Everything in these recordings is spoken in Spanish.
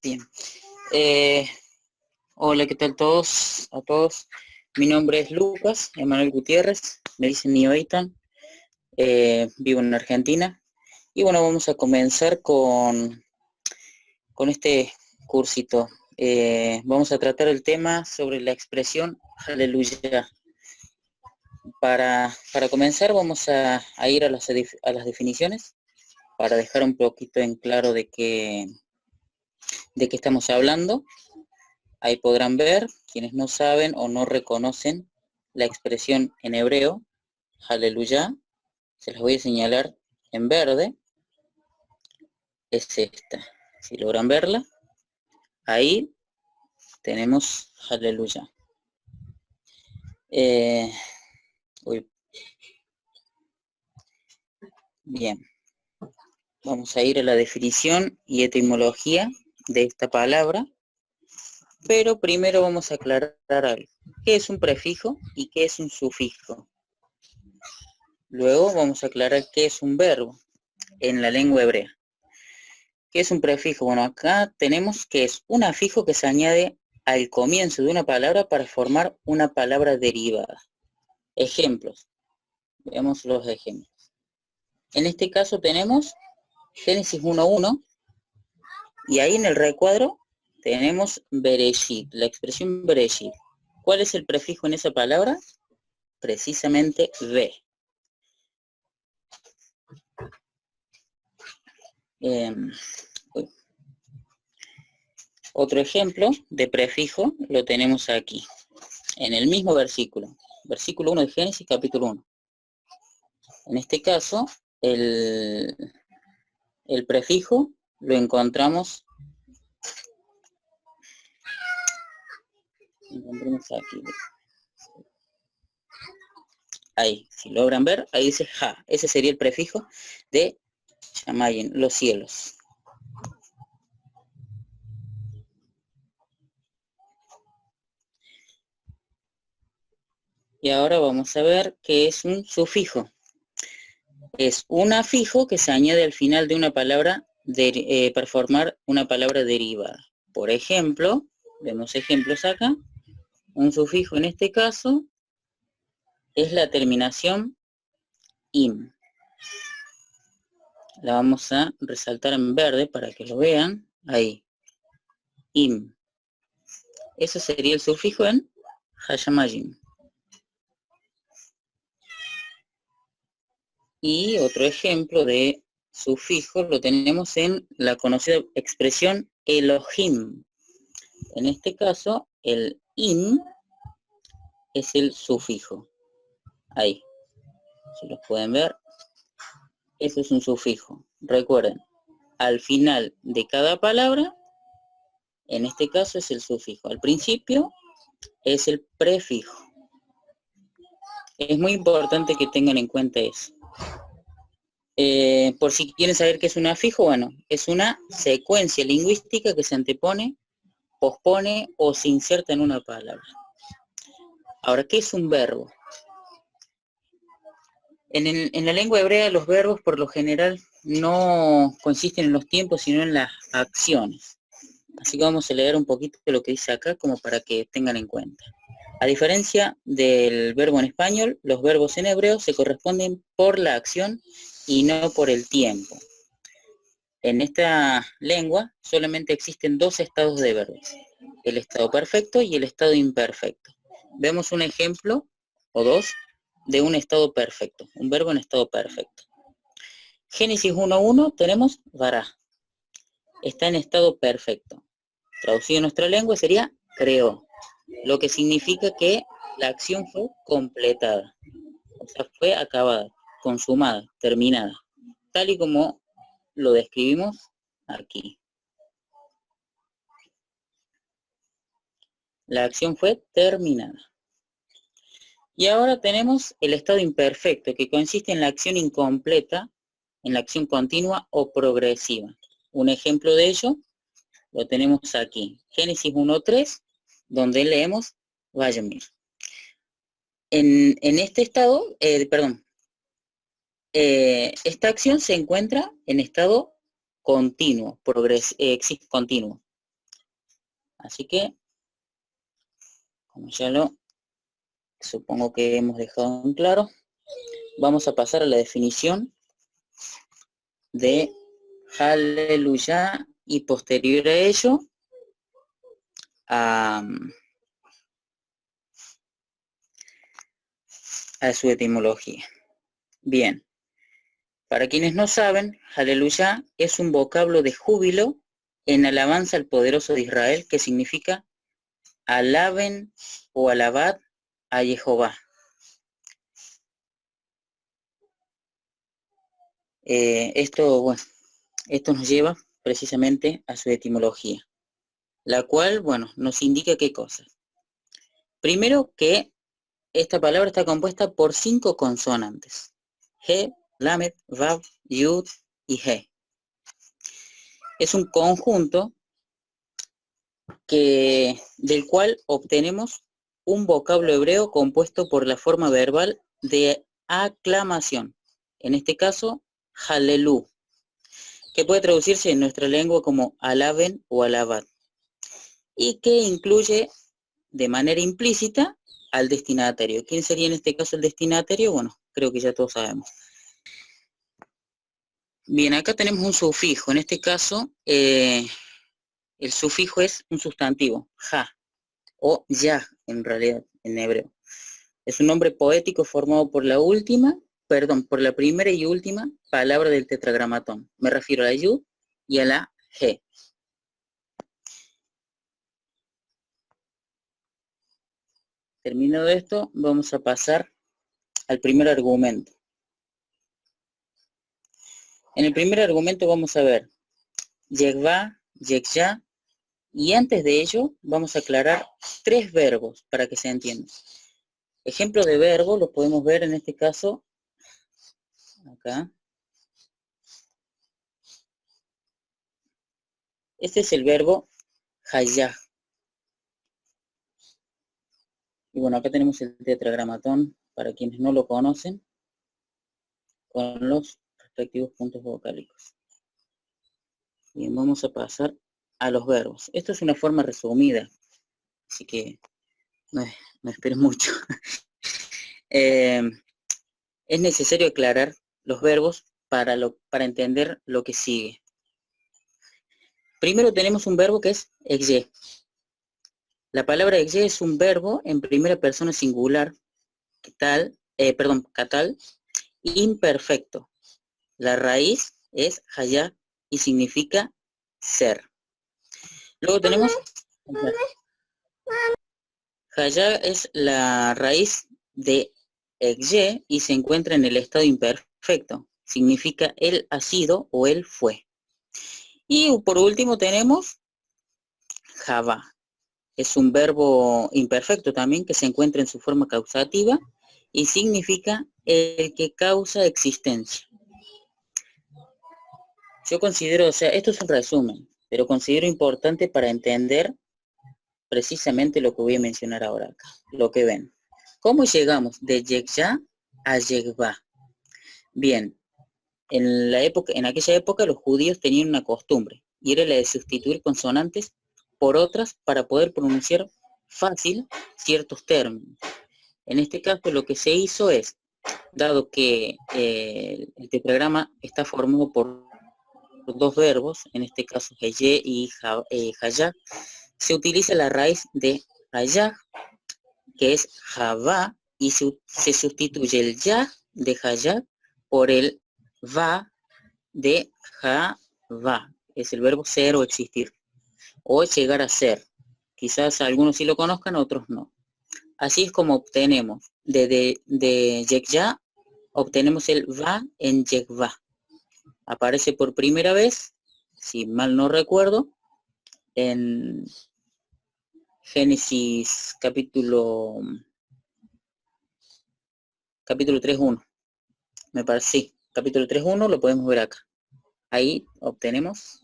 Bien. Hola, ¿qué tal a todos? Mi nombre es Lucas Emanuel Gutiérrez, me dicen Nio Eitan, vivo en Argentina. Y bueno, vamos a comenzar con este cursito. Vamos a tratar el tema sobre la expresión aleluya. Para comenzar vamos a ir a las definiciones, para dejar un poquito en claro de qué estamos hablando. Ahí podrán ver, quienes no saben o no reconocen la expresión en hebreo, aleluya, se las voy a señalar en verde, es esta. Si logran verla, ahí tenemos aleluya. Bien, vamos a ir a la definición y etimología de esta palabra, pero primero vamos a aclarar algo. ¿Qué es un prefijo y qué es un sufijo? Luego vamos a aclarar qué es un verbo en la lengua hebrea. ¿Qué es un prefijo? Bueno, acá tenemos que es un afijo que se añade al comienzo de una palabra para formar una palabra derivada. Ejemplos. Veamos los ejemplos. En este caso tenemos Génesis 1.1 y ahí en el recuadro tenemos Bereshit, la expresión Bereshit. ¿Cuál es el prefijo en esa palabra? Precisamente Be. Otro ejemplo de prefijo lo tenemos aquí, en el mismo versículo. Versículo 1 de Génesis, capítulo 1. En este caso, el prefijo lo encontramos aquí. Ahí, si logran ver, ahí dice ja. Ese sería el prefijo de Shamayin, los cielos. Y ahora vamos a ver qué es un sufijo. Es un afijo que se añade al final de una palabra para formar una palabra derivada. Por ejemplo, vemos ejemplos acá. Un sufijo en este caso es la terminación im. La vamos a resaltar en verde para que lo vean. Ahí. Im. Eso sería el sufijo en Hashamayim. Y otro ejemplo de sufijo lo tenemos en la conocida expresión Elohim. En este caso, el im es el sufijo. Ahí. Si los pueden ver, eso es un sufijo. Recuerden, al final de cada palabra, en este caso es el sufijo. Al principio es el prefijo. Es muy importante que tengan en cuenta eso. Por si quieren saber qué es un afijo, bueno, es una secuencia lingüística que se antepone, pospone o se inserta en una palabra. Ahora, ¿qué es un verbo? En la lengua hebrea los verbos por lo general no consisten en los tiempos, sino en las acciones. Así que vamos a leer un poquito de lo que dice acá como para que tengan en cuenta. A diferencia del verbo en español, los verbos en hebreo se corresponden por la acción y no por el tiempo. En esta lengua solamente existen dos estados de verbos, el estado perfecto y el estado imperfecto. Vemos un ejemplo, o dos, de un estado perfecto, un verbo en estado perfecto. Génesis 1.1 tenemos vará, está en estado perfecto. Traducido en nuestra lengua sería creó, lo que significa que la acción fue completada, o sea, fue acabada, consumada, terminada, tal y como lo describimos aquí. La acción fue terminada. Y ahora tenemos el estado imperfecto, que consiste en la acción incompleta, en la acción continua o progresiva. Un ejemplo de ello lo tenemos aquí, Génesis 1.3, donde leemos Vayomir. En este estado, esta acción se encuentra en estado continuo, continuo. Así que, como ya lo supongo que hemos dejado en claro, vamos a pasar a la definición de Aleluya y posterior a ello a su etimología. Bien, para quienes no saben, Aleluya es un vocablo de júbilo en alabanza al poderoso de Israel, que significa alaben o alabad a Jehová. Esto nos lleva precisamente a su etimología, la cual, nos indica qué cosas. Primero, que esta palabra está compuesta por 5 consonantes: He, Lamed, Vav, Yud y He. Es un conjunto del cual obtenemos un vocablo hebreo compuesto por la forma verbal de aclamación, en este caso, Halelú, que puede traducirse en nuestra lengua como alaben o alabad, y que incluye de manera implícita al destinatario. ¿Quién sería en este caso el destinatario? Bueno, creo que ya todos sabemos. Bien, acá tenemos un sufijo. En este caso, el sufijo es un sustantivo, ja, o ya, en realidad, en hebreo. Es un nombre poético formado por por la primera y última palabra del tetragramatón. Me refiero a la yud y a la he. Terminado esto, vamos a pasar al primer argumento. En el primer argumento vamos a ver Yekvá, Yeksha, y antes de ello vamos a aclarar 3 verbos para que se entienda. Ejemplo de verbo lo podemos ver en este caso, acá. Este es el verbo hayah. Y bueno, acá tenemos el tetragramatón para quienes no lo conocen, con los respectivos puntos vocálicos. Bien, vamos a pasar a los verbos. Esto es una forma resumida, así que no esperen mucho. Es necesario aclarar los verbos para entender lo que sigue. Primero tenemos un verbo que es exye. La palabra exye es un verbo en primera persona singular, catal, imperfecto. La raíz es hayá y significa ser. Luego tenemos hayá, es la raíz de exye y se encuentra en el estado imperfecto. Significa él ha sido o él fue. Y por último tenemos javá. Es un verbo imperfecto también que se encuentra en su forma causativa y significa el que causa existencia. Yo considero, esto es un resumen, pero considero importante para entender precisamente lo que voy a mencionar ahora acá, lo que ven. ¿Cómo llegamos de Yeksha a Yekvá? Bien, en aquella época los judíos tenían una costumbre, y era la de sustituir consonantes por otras para poder pronunciar fácil ciertos términos. En este caso lo que se hizo es, dado que el tetragrama está formado por 2 verbos, en este caso heye y hayá, se utiliza la raíz de hayá, que es javá, y se sustituye el ya de hayá por el va de javá. Es el verbo ser o existir, o llegar a ser. Quizás algunos sí lo conozcan, otros no. Así es como obtenemos de Yekya, obtenemos el va en Yekvá. Aparece por primera vez, si mal no recuerdo, en Génesis capítulo 3.1. Me parece, sí, capítulo 3.1 lo podemos ver acá. Ahí obtenemos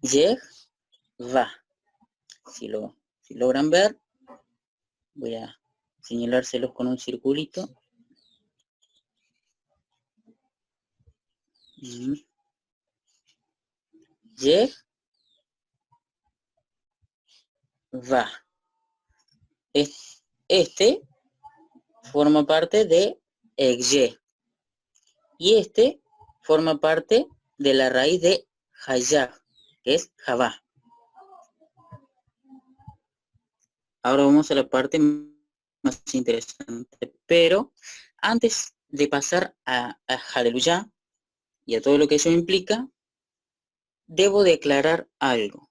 Yekvá. Si logran ver, voy a señalárselos con un circulito. va. Este forma parte de Egye. Y este forma parte de la raíz de Hayab, que es Jabá. Ahora vamos a la parte más interesante. Pero antes de pasar a Aleluya y a todo lo que eso implica, debo declarar algo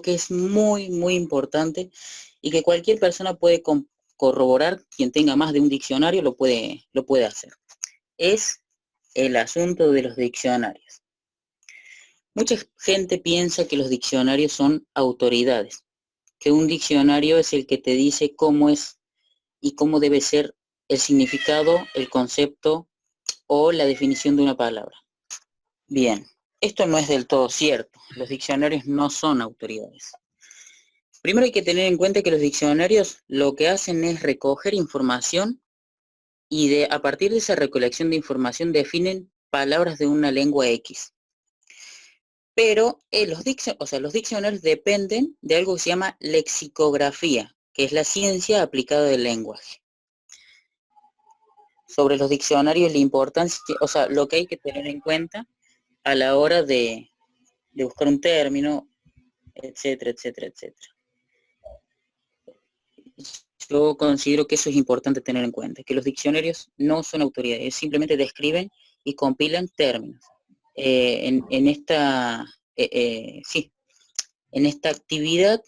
que es muy, muy importante y que cualquier persona puede corroborar. Quien tenga más de un diccionario lo puede hacer. Es el asunto de los diccionarios. Mucha gente piensa que los diccionarios son autoridades, que un diccionario es el que te dice cómo es y cómo debe ser el significado, el concepto o la definición de una palabra. Bien, esto no es del todo cierto. Los diccionarios no son autoridades. Primero hay que tener en cuenta que los diccionarios lo que hacen es recoger información y a partir de esa recolección de información definen palabras de una lengua X. Pero los diccionarios dependen de algo que se llama lexicografía, que es la ciencia aplicada del lenguaje. Sobre los diccionarios, la importancia, lo que hay que tener en cuenta a la hora de buscar un término, etcétera, etcétera, etcétera. Yo considero que eso es importante tener en cuenta, que los diccionarios no son autoridades, simplemente describen y compilan términos. En esta actividad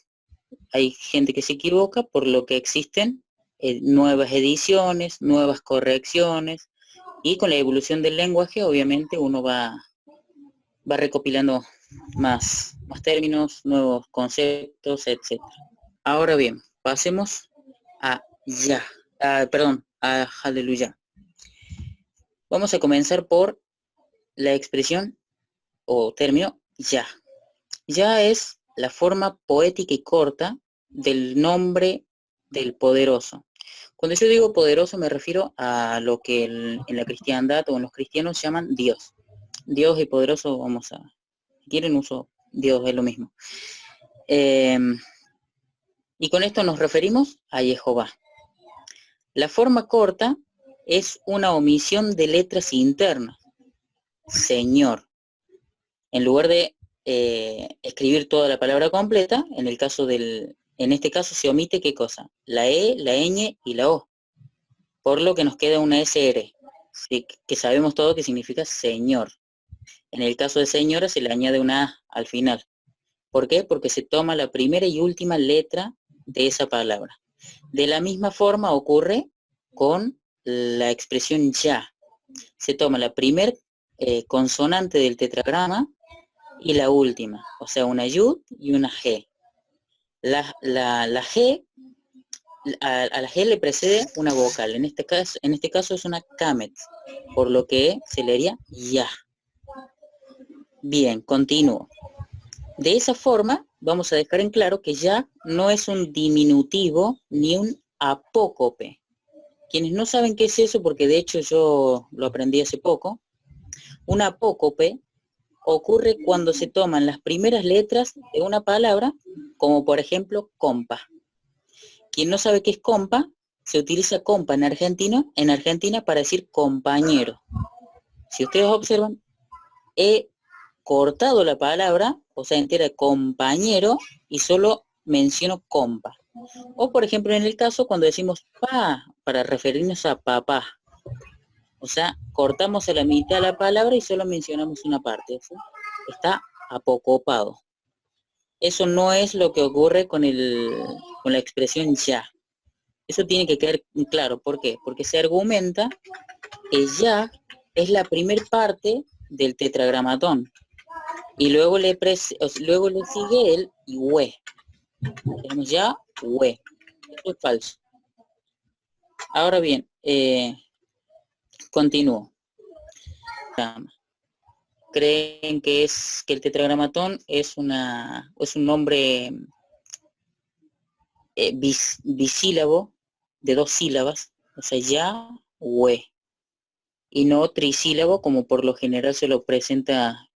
hay gente que se equivoca, por lo que existen nuevas ediciones, nuevas correcciones, y con la evolución del lenguaje obviamente uno va recopilando más términos, nuevos conceptos, etc. Ahora bien, pasemos a Aleluya. Vamos a comenzar por la expresión o término ya. Ya es la forma poética y corta del nombre del poderoso. Cuando yo digo poderoso me refiero a lo que en la cristiandad o en los cristianos llaman Dios. Dios y poderoso, si quieren uso Dios, es lo mismo. Y con esto nos referimos a Jehová. La forma corta es una omisión de letras internas. Señor. En lugar de escribir toda la palabra completa, en este caso se omite ¿qué cosa? La E, la ñ y la O. Por lo que nos queda una SR, ¿sí? Que sabemos todo que significa señor. En el caso de señora se le añade una A al final. ¿Por qué? Porque se toma la primera y última letra de esa palabra. De la misma forma ocurre con la expresión ya. Se toma la primer consonante del tetragrama y la última, o sea, una yud y una g. La g, a la g le precede una vocal. En este caso es una kamet, por lo que se leería ya. Bien, continúo. De esa forma, vamos a dejar en claro que ya no es un diminutivo ni un apócope. Quienes no saben qué es eso, porque de hecho yo lo aprendí hace poco, un apócope ocurre cuando se toman las primeras letras de una palabra, como por ejemplo compa. Quien no sabe qué es compa, se utiliza compa en Argentina para decir compañero. Si ustedes observan, he cortado la palabra, o sea, entera compañero, y solo menciono compa. O por ejemplo en el caso cuando decimos pa, para referirnos a papá. O sea, cortamos a la mitad la palabra y solo mencionamos una parte. ¿Sí? Está apocopado. Eso no es lo que ocurre con la expresión ya. Eso tiene que quedar claro. ¿Por qué? Porque se argumenta que ya es la primer parte del tetragramatón. Y luego le sigue el hue. Tenemos ya hue. Esto es falso. Ahora bien, continúo. Creen que el tetragramatón es un nombre bisílabo de 2 sílabas, o sea, ya, hue, y no trisílabo como por lo general se lo presenta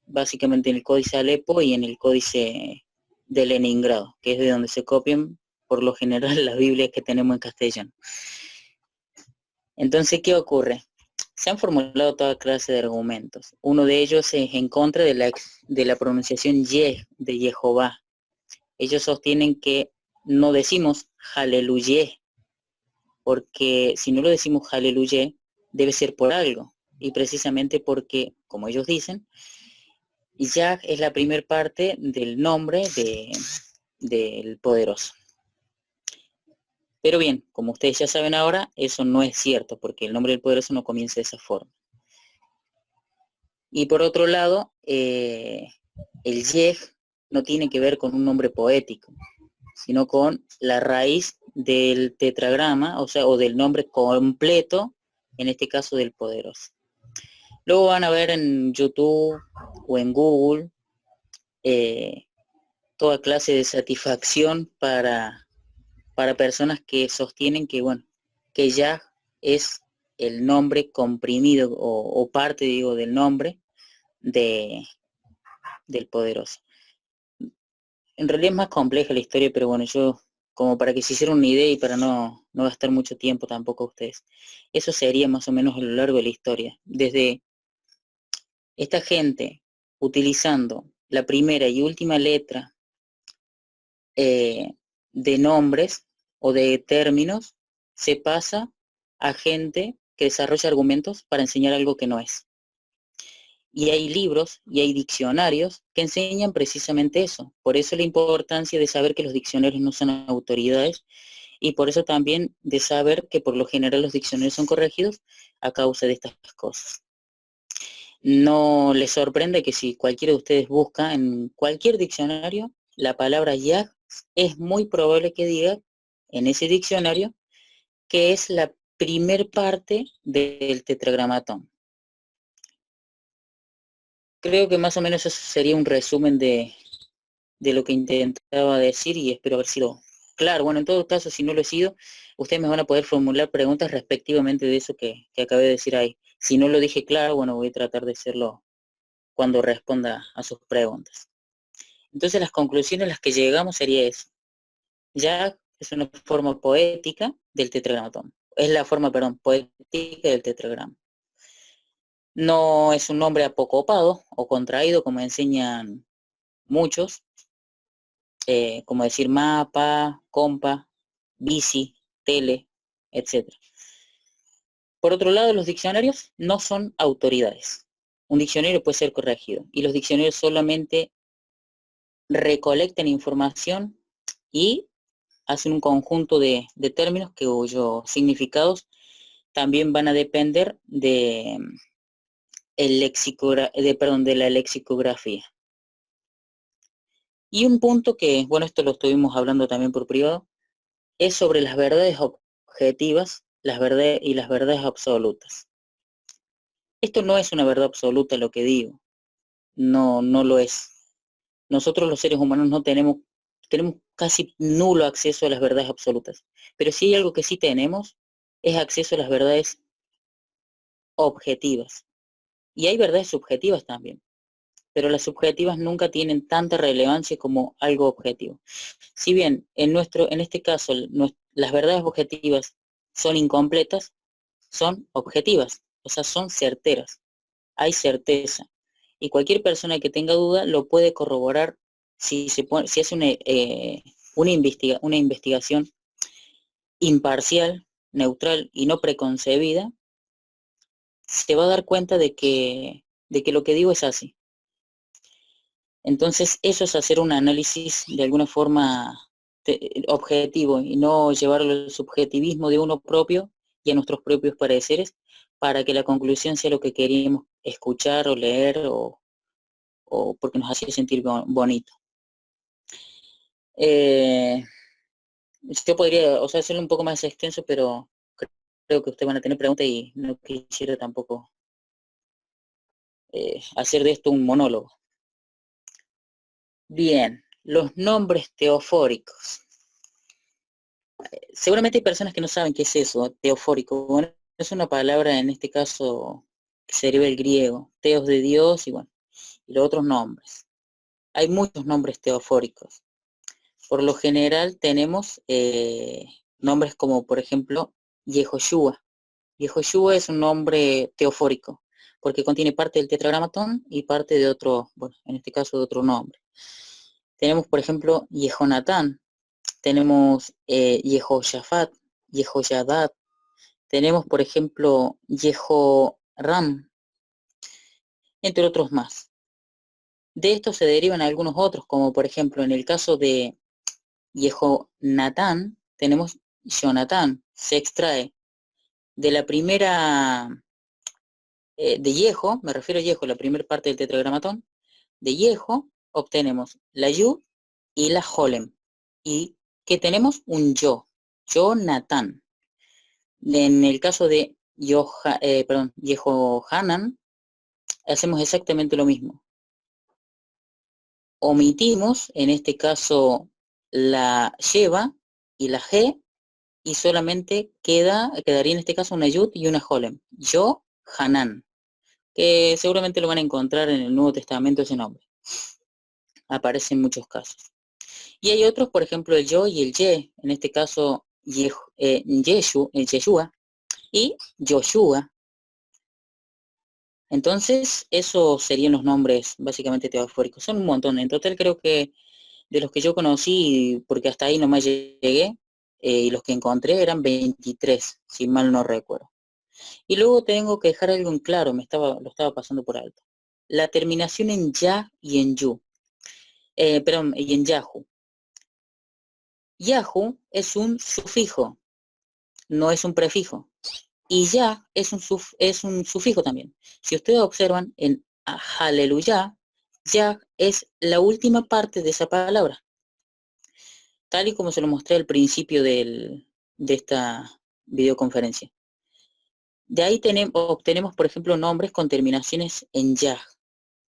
básicamente en el códice Alepo y en el códice de Leningrado, que es de donde se copian por lo general las Biblias que tenemos en castellano. Entonces, ¿qué ocurre? Se han formulado toda clase de argumentos. Uno de ellos es en contra de la pronunciación Yeh, de Jehová. Ellos sostienen que no decimos Aleluya, porque si no lo decimos Aleluya, debe ser por algo. Y precisamente porque, como ellos dicen, Yah es la primer parte del nombre del poderoso. Pero bien, como ustedes ya saben ahora, eso no es cierto, porque el nombre del poderoso no comienza de esa forma. Y por otro lado, el Yeh no tiene que ver con un nombre poético, sino con la raíz del tetragrama, o sea, o del nombre completo, en este caso del poderoso. Luego van a ver en YouTube o en Google toda clase de satisfacción para personas que sostienen que, bueno, que Yah es el nombre comprimido o parte, digo, del nombre del poderoso. En realidad es más compleja la historia, pero bueno, yo, como para que se hicieran una idea y para no gastar mucho tiempo tampoco a ustedes. Eso sería más o menos a lo largo de la historia. Desde esta gente utilizando la primera y última letra de nombres o de términos, se pasa a gente que desarrolla argumentos para enseñar algo que no es. Y hay libros y hay diccionarios que enseñan precisamente eso. Por eso la importancia de saber que los diccionarios no son autoridades y por eso también de saber que por lo general los diccionarios son corregidos a causa de estas cosas. No les sorprende que si cualquiera de ustedes busca en cualquier diccionario la palabra Yah, es muy probable que diga en ese diccionario que es la primer parte del tetragramatón. Creo que más o menos eso sería un resumen de lo que intentaba decir y espero haber sido claro. Bueno, en todo caso, si no lo he sido, ustedes me van a poder formular preguntas respectivamente de eso que acabé de decir ahí. Si no lo dije claro, bueno, voy a tratar de hacerlo cuando responda a sus preguntas. Entonces las conclusiones a las que llegamos sería eso. Yah es una forma poética del tetragramatón. Es la forma, perdón, poética del tetragrama. No es un nombre apocopado o contraído como enseñan muchos, como decir mapa, compa, bici, tele, etc. Por otro lado, los diccionarios no son autoridades. Un diccionario puede ser corregido y los diccionarios solamente recolectan información y hacen un conjunto de términos cuyos significados también van a depender de la lexicografía. Y un punto que, bueno, esto lo estuvimos hablando también por privado, es sobre las verdades objetivas las verdades absolutas. Esto no es una verdad absoluta lo que digo, no lo es. Nosotros los seres humanos no tenemos casi nulo acceso a las verdades absolutas, pero si hay algo que sí tenemos, es acceso a las verdades objetivas. Y hay verdades subjetivas también, pero las subjetivas nunca tienen tanta relevancia como algo objetivo. Si bien en este caso las verdades objetivas son incompletas, son objetivas, o sea, son certeras, hay certeza. Y cualquier persona que tenga duda lo puede corroborar si hace una investigación imparcial, neutral y no preconcebida, se va a dar cuenta de que lo que digo es así. Entonces, eso es hacer un análisis de alguna forma objetivo y no llevarlo al subjetivismo de uno propio y a nuestros propios pareceres para que la conclusión sea lo que queríamos escuchar o leer o porque nos hacía sentir bonito. Yo podría, hacerlo un poco más extenso, pero creo que ustedes van a tener preguntas y no quisiera tampoco hacer de esto un monólogo. Bien, los nombres teofóricos. Seguramente hay personas que no saben qué es eso, teofórico. Bueno, es una palabra en este caso que se deriva del griego, teos de Dios y bueno, y los otros nombres. Hay muchos nombres teofóricos. Por lo general tenemos nombres como, por ejemplo, Yehoshua. Yehoshua es un nombre teofórico, porque contiene parte del tetragramatón y parte de otro, bueno, en este caso de otro nombre. Tenemos, por ejemplo, Yehonatán, tenemos Yehoshafat, Yehoyadad, tenemos, por ejemplo, Yehoram, entre otros más. De esto se derivan algunos otros, como por ejemplo, en el caso de Yehonatán, tenemos Jonatán, se extrae de la primera, de Yeho, me refiero a Yeho, la primera parte del tetragramatón, de Yeho obtenemos la Yud y la Holem, y que tenemos un Jonatán. En el caso de Yehohanan, hacemos exactamente lo mismo. Omitimos, en este caso, la Sheva y la G, y solamente quedaría en este caso una Yud y una Holem. Hanan, que seguramente lo van a encontrar en el Nuevo Testamento ese nombre. Aparece en muchos casos. Y hay otros, por ejemplo, el Yo y el Ye, en este caso Yeshua y Joshua. Entonces, esos serían los nombres básicamente teofóricos. Son un montón. En total creo que de los que yo conocí, porque hasta ahí nomás llegué, y los que encontré eran 23, si mal no recuerdo. Y luego tengo que dejar algo en claro, lo estaba pasando por alto. La terminación en ya y en yu. Y en Yahu. Yahu es un sufijo, no es un prefijo. Y ya es un sufijo también. Si ustedes observan en aleluya, ya es la última parte de esa palabra. Tal y como se lo mostré al principio de esta videoconferencia. De ahí obtenemos, por ejemplo, nombres con terminaciones en yah.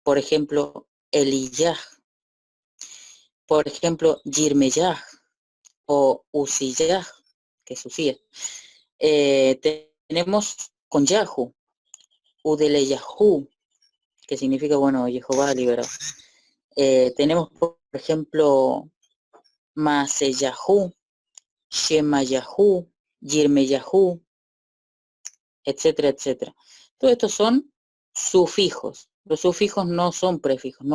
Por ejemplo, Eliyah. Por ejemplo, Yirmeyah o Usiyah, que es Usía. Tenemos con Yahu, Udeleyahu, que significa, bueno, Jehová liberado. Tenemos, por ejemplo, Maseyahu, Shemayahu, Yirmeyahu, etcétera, etcétera. Todo esto son sufijos. Los sufijos no son prefijos.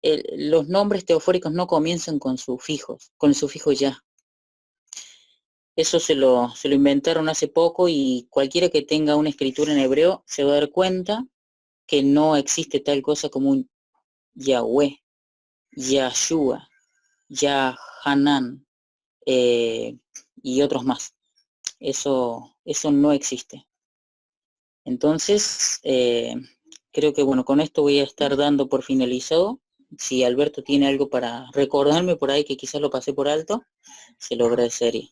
Los nombres teofóricos no comienzan con sufijos, con el sufijo ya. Eso se lo inventaron hace poco, y cualquiera que tenga una escritura en hebreo se va a dar cuenta que no existe tal cosa como un Yahweh, Yahshua, Yahanan, y otros más. Eso no existe. Entonces, creo que bueno, con esto voy a estar dando por finalizado. Si Alberto tiene algo para recordarme por ahí que quizás lo pasé por alto, se lo agradecería.